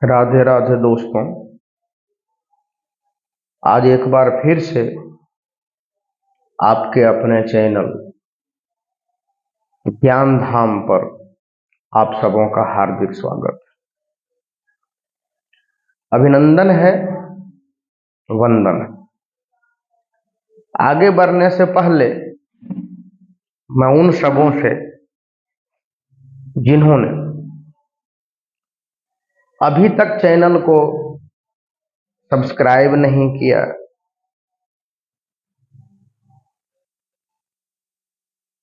राधे राधे दोस्तों। आज एक बार फिर से आपके अपने चैनल ज्ञान धाम पर आप सबों का हार्दिक स्वागत। अभिनंदन है, वंदन है। आगे बढ़ने से पहले मैं उन सबों से जिन्होंने अभी तक चैनल को सब्सक्राइब नहीं किया,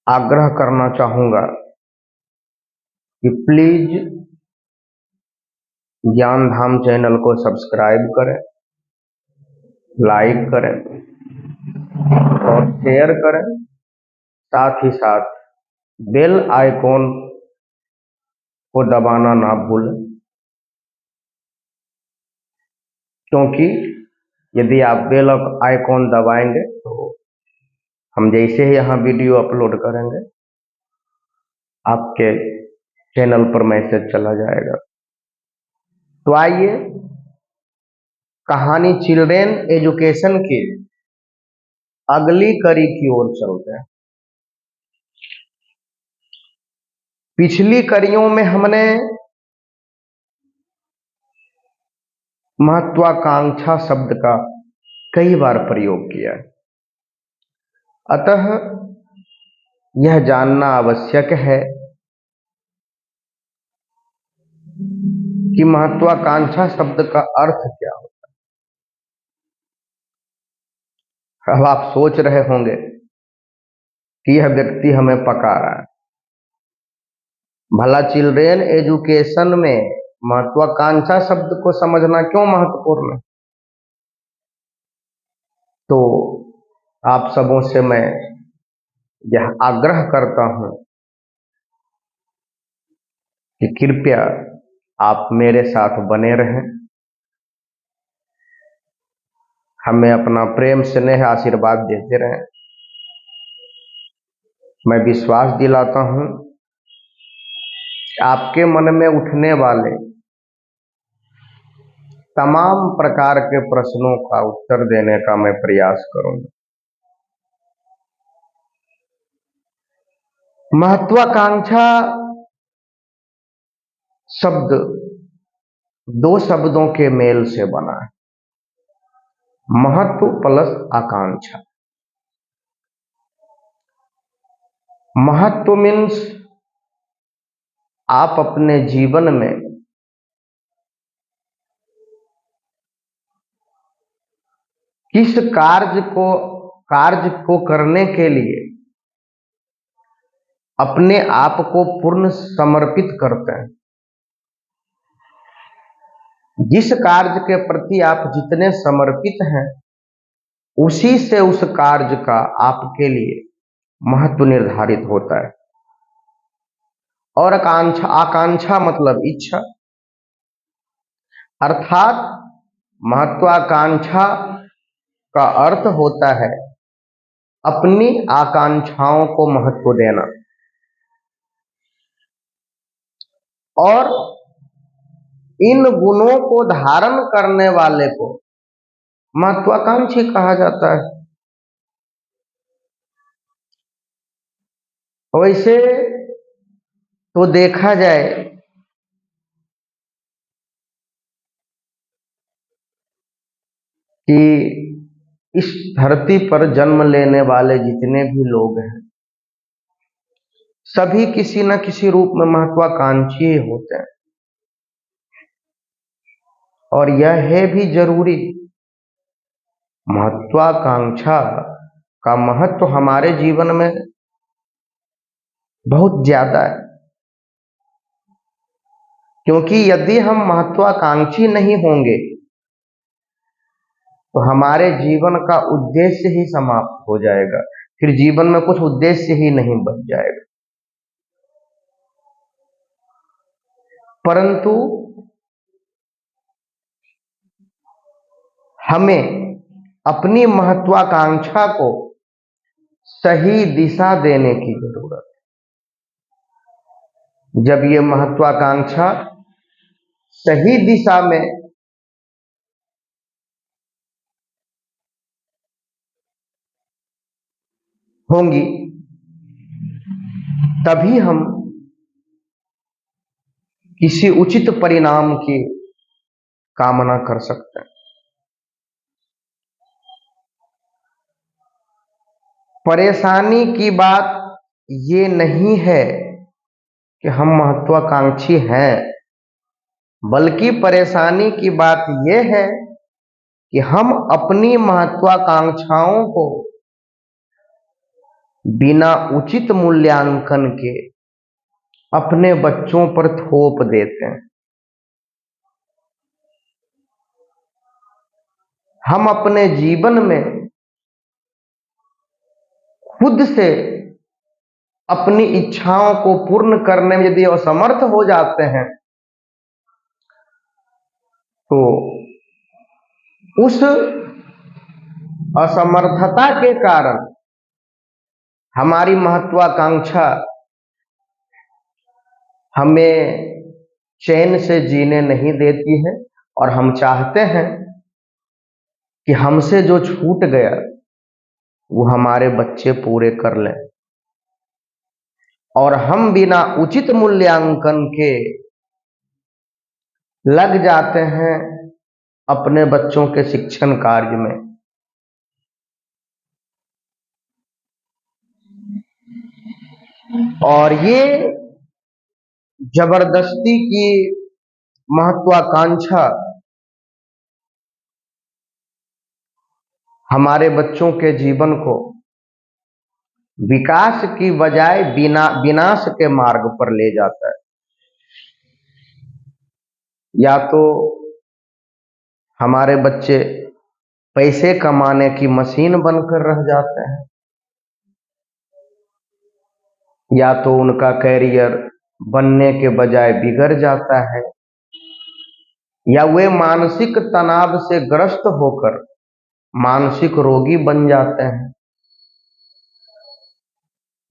आग्रह करना चाहूंगा कि प्लीज ज्ञान धाम चैनल को सब्सक्राइब करें, लाइक करें और शेयर करें। साथ ही साथ बेल आइकॉन को दबाना ना भूलें, क्योंकि यदि आप बेल आइकॉन दबाएंगे तो हम जैसे ही यहाँ वीडियो अपलोड करेंगे आपके चैनल पर मैसेज चला जाएगा। तो आइए कहानी चिल्ड्रेन एजुकेशन की अगली कड़ी की ओर चलते हैं। पिछली कड़ियों में हमने महत्वाकांक्षा शब्द का कई बार प्रयोग किया है, अतः यह जानना आवश्यक है कि महत्वाकांक्षा शब्द का अर्थ क्या होता है। अब आप सोच रहे होंगे कि यह व्यक्ति हमें पका रहा है। भला चिल्ड्रेन एजुकेशन में महत्वाकांक्षा शब्द को समझना क्यों महत्वपूर्ण है? तो आप सबों से मैं यह आग्रह करता हूं कि कृपया आप मेरे साथ बने रहें, हमें अपना प्रेम स्नेह आशीर्वाद देते रहें। मैं विश्वास दिलाता हूं आपके मन में उठने वाले तमाम प्रकार के प्रश्नों का उत्तर देने का मैं प्रयास करूंगा। महत्वाकांक्षा शब्द दो शब्दों के मेल से बना है, महत्व प्लस आकांक्षा। महत्व मीन्स आप अपने जीवन में किस कार्य को करने के लिए अपने आप को पूर्ण समर्पित करते हैं। जिस कार्य के प्रति आप जितने समर्पित हैं, उसी से उस कार्य का आपके लिए महत्व निर्धारित होता है। और आकांक्षा मतलब इच्छा, अर्थात महत्वाकांक्षा का अर्थ होता है अपनी आकांक्षाओं को महत्व देना। और इन गुणों को धारण करने वाले को महत्वाकांक्षी कहा जाता है। वैसे तो देखा जाए कि इस धरती पर जन्म लेने वाले जितने भी लोग हैं, सभी किसी न किसी रूप में महत्वाकांक्षी होते हैं। और यह है भी जरूरी। महत्वाकांक्षा का महत्व हमारे जीवन में बहुत ज्यादा है, क्योंकि यदि हम महत्वाकांक्षी नहीं होंगे तो हमारे जीवन का उद्देश्य ही समाप्त हो जाएगा। फिर जीवन में कुछ उद्देश्य ही नहीं बच जाएगा। परंतु हमें अपनी महत्वाकांक्षा को सही दिशा देने की जरूरत है। जब ये महत्वाकांक्षा सही दिशा में होंगी, तभी हम किसी उचित परिणाम की कामना कर सकते हैं। परेशानी की बात ये नहीं है कि हम महत्वाकांक्षी हैं, बल्कि परेशानी की बात यह है कि हम अपनी महत्वाकांक्षाओं को बिना उचित मूल्यांकन के अपने बच्चों पर थोप देते हैं। हम अपने जीवन में खुद से अपनी इच्छाओं को पूर्ण करने में यदि असमर्थ हो जाते हैं, तो उस असमर्थता के कारण हमारी महत्वाकांक्षा हमें चैन से जीने नहीं देती है, और हम चाहते हैं कि हमसे जो छूट गया वो हमारे बच्चे पूरे कर लें, और हम बिना उचित मूल्यांकन के लग जाते हैं अपने बच्चों के शिक्षण कार्य में। और ये जबरदस्ती की महत्वाकांक्षा हमारे बच्चों के जीवन को विकास की बजाय विनाश के मार्ग पर ले जाता है। या तो हमारे बच्चे पैसे कमाने की मशीन बनकर रह जाते हैं, या तो उनका कैरियर बनने के बजाय बिगड़ जाता है, या वे मानसिक तनाव से ग्रस्त होकर मानसिक रोगी बन जाते हैं,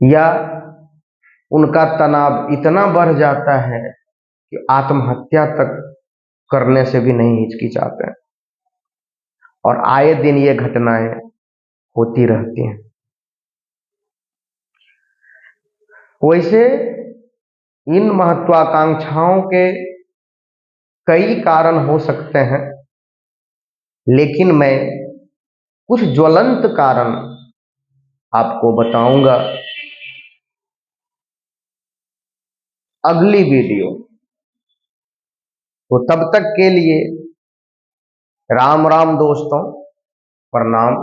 या उनका तनाव इतना बढ़ जाता है कि आत्महत्या तक करने से भी नहीं हिचकिचाते हैं। और आए दिन ये घटनाएं होती रहती हैं। वैसे इन महत्वाकांक्षाओं के कई कारण हो सकते हैं, लेकिन मैं कुछ ज्वलंत कारण आपको बताऊंगा अगली वीडियो। तो तब तक के लिए राम राम दोस्तों, प्रणाम,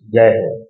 जय हिंद।